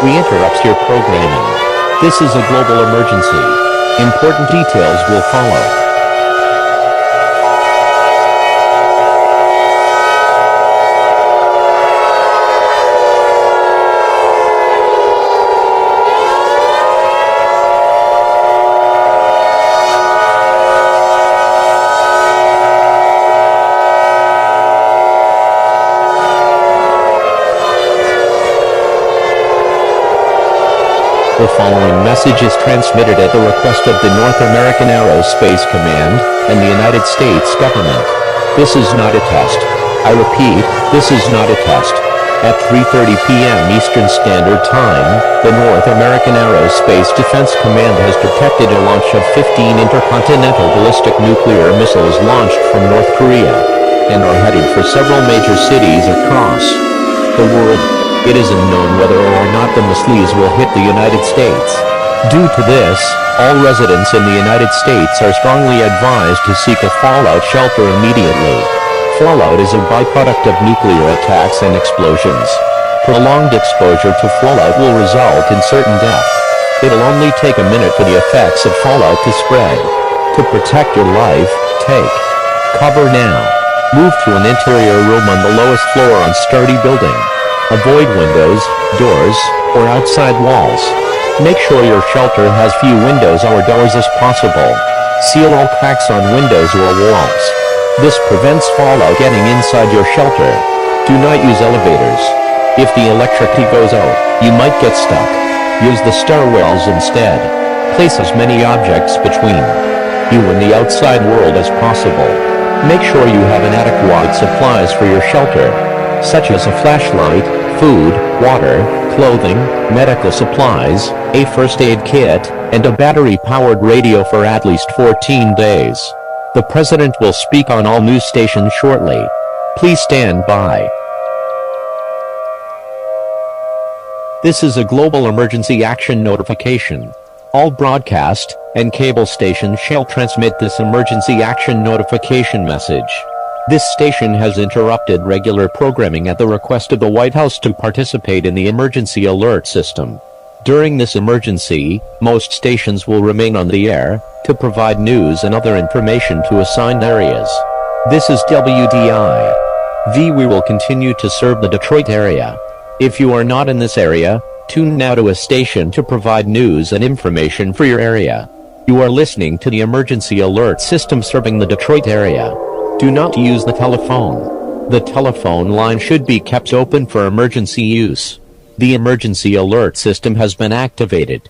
We interrupt your programming. This is a global emergency. Important details will follow. The following message is transmitted at the request of the North American Aerospace Command and the United States government. This is not a test. I repeat, this is not a test. At 3:30 p.m. Eastern Standard Time, the North American Aerospace Defense Command has detected a launch of 15 intercontinental ballistic nuclear missiles launched from North Korea and are headed for several major cities across the world. It is unknown whether or not the missiles will hit the United States. Due to this, all residents in the United States are strongly advised to seek a fallout shelter immediately. Fallout is a byproduct of nuclear attacks and explosions. Prolonged exposure to fallout will result in certain death. It'll only take a minute for the effects of fallout to spread. To protect your life, take cover now. Move to an interior room on the lowest floor on sturdy building. Avoid windows, doors, or outside walls. Make sure your shelter has few windows or doors as possible. Seal all cracks on windows or walls. This prevents fallout getting inside your shelter. Do not use elevators. If the electricity goes out, you might get stuck. Use the stairwells instead. Place as many objects between you and the outside world as possible. Make sure you have adequate supplies for your shelter, such as a flashlight, food, water, clothing, medical supplies, a first aid kit, and a battery-powered radio for at least 14 days. The President will speak on all news stations shortly. Please stand by. This is a global emergency action notification. All broadcast and cable stations shall transmit this emergency action notification message. This station has interrupted regular programming at the request of the White House to participate in the emergency alert system. During this emergency, most stations will remain on the air to provide news and other information to assigned areas. This is WDI. We will continue to serve the Detroit area. If you are not in this area, tune now to a station to provide news and information for your area. You are listening to the emergency alert system serving the Detroit area. Do not use the telephone. The telephone line should be kept open for emergency use. The emergency alert system has been activated.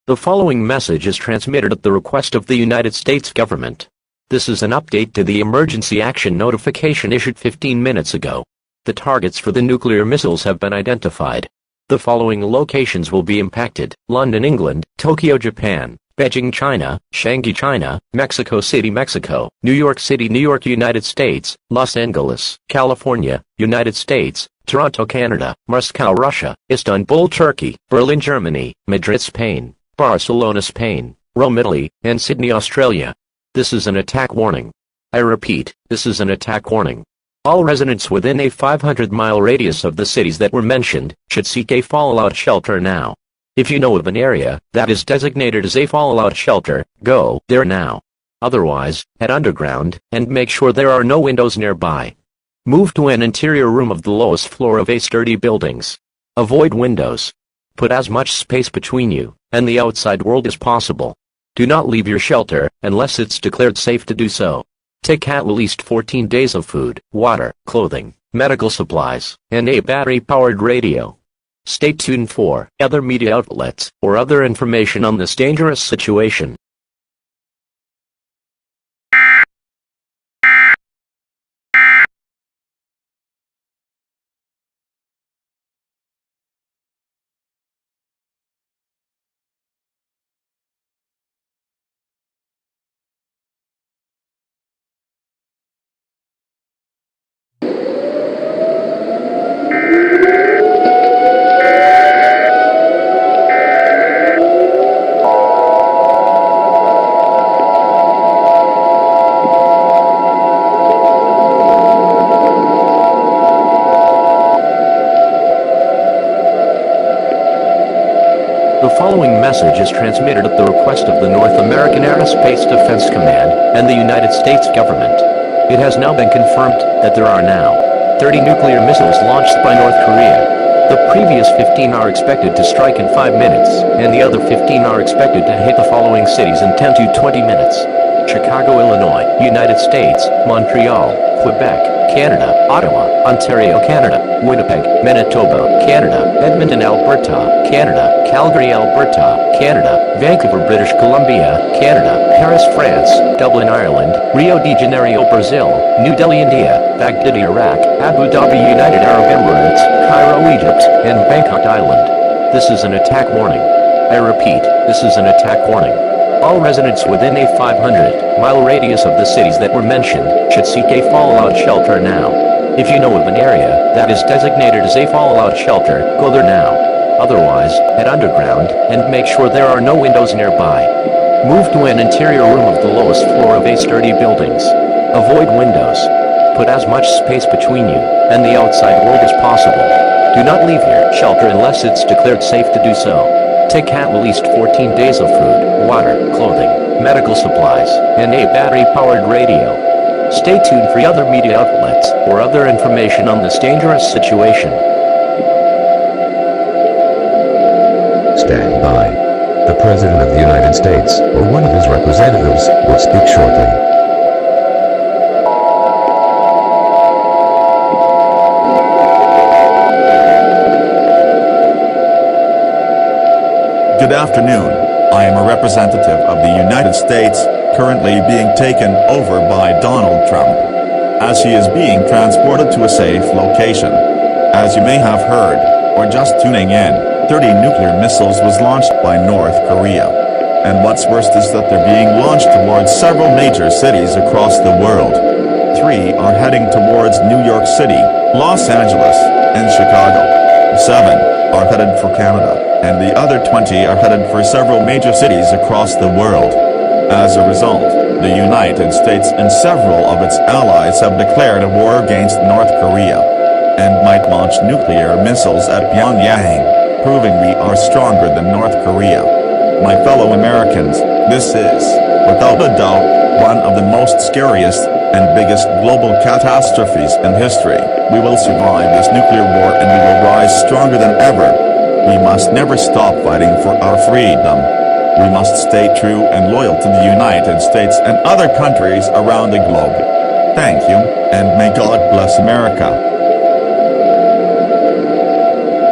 The following message is transmitted at the request of the United States government. This is an update to the emergency action notification issued 15 minutes ago. The targets for the nuclear missiles have been identified. The following locations will be impacted: London, England; Tokyo, Japan; Beijing, China; Shanghai, China; Mexico City, Mexico; New York City, New York, United States; Los Angeles, California, United States; Toronto, Canada; Moscow, Russia; Istanbul, Turkey; Berlin, Germany; Madrid, Spain; Barcelona, Spain; Rome, Italy; and Sydney, Australia. This is an attack warning. I repeat, this is an attack warning. All residents within a 500-mile radius of the cities that were mentioned should seek a fallout shelter now. If you know of an area that is designated as a fallout shelter, go there now. Otherwise, head underground and make sure there are no windows nearby. Move to an interior room of the lowest floor of a sturdy buildings. Avoid windows. Put as much space between you and the outside world as possible. Do not leave your shelter unless it's declared safe to do so. Take at least 14 days of food, water, clothing, medical supplies, and a battery-powered radio. Stay tuned for other media outlets or other information on this dangerous situation. The following message is transmitted at the request of the North American Aerospace Defense Command and the United States government. It has now been confirmed that there are now 30 nuclear missiles launched by North Korea. The previous 15 are expected to strike in 5 minutes, and the other 15 are expected to hit the following cities in 10 to 20 minutes. Chicago, Illinois, United States; Montreal, Quebec, Canada; Ottawa, Ontario, Canada; Winnipeg, Manitoba, Canada; Edmonton, Alberta, Canada; Calgary, Alberta, Canada; Vancouver, British Columbia, Canada; Paris, France; Dublin, Ireland; Rio de Janeiro, Brazil; New Delhi, India; Baghdad, Iraq; Abu Dhabi, United Arab Emirates; Cairo, Egypt; and Bangkok, Thailand. This is an attack warning. I repeat, this is an attack warning. All residents within a 500-mile radius of the cities that were mentioned should seek a fallout shelter now. If you know of an area that is designated as a fallout shelter, go there now. Otherwise, head underground and make sure there are no windows nearby. Move to an interior room of the lowest floor of a sturdy buildings. Avoid windows. Put as much space between you and the outside world as possible. Do not leave your shelter unless it's declared safe to do so. Take at least 14 days of food, water, clothing, medical supplies, and a battery-powered radio. Stay tuned for other media outlets or other information on this dangerous situation. Stand by. The President of the United States, or one of his representatives, will speak shortly. Good afternoon. I am a representative of the United States, currently being taken over by Donald Trump, as he is being transported to a safe location. As you may have heard, or just tuning in, 30 nuclear missiles was launched by North Korea. And what's worst is that they're being launched towards several major cities across the world. 3 are heading towards New York City, Los Angeles, and Chicago. 7 are headed for Canada, and the other 20 are headed for several major cities across the world. As a result, the United States and several of its allies have declared a war against North Korea, and might launch nuclear missiles at Pyongyang, proving we are stronger than North Korea. My fellow Americans, this is, without a doubt, one of the most scariest and biggest global catastrophes in history. We will survive this nuclear war and we will rise stronger than ever. We must never stop fighting for our freedom. We must stay true and loyal to the United States and other countries around the globe. Thank you, and may God bless America.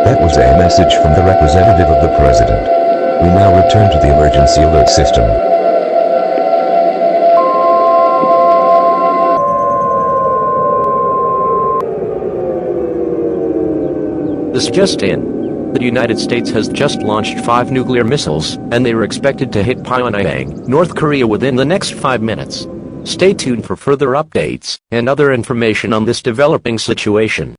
That was a message from the representative of the President. We now return to the emergency alert system. This just in. The United States has just launched 5 nuclear missiles, and they are expected to hit Pyongyang, North Korea within the next 5 minutes. Stay tuned for further updates and other information on this developing situation.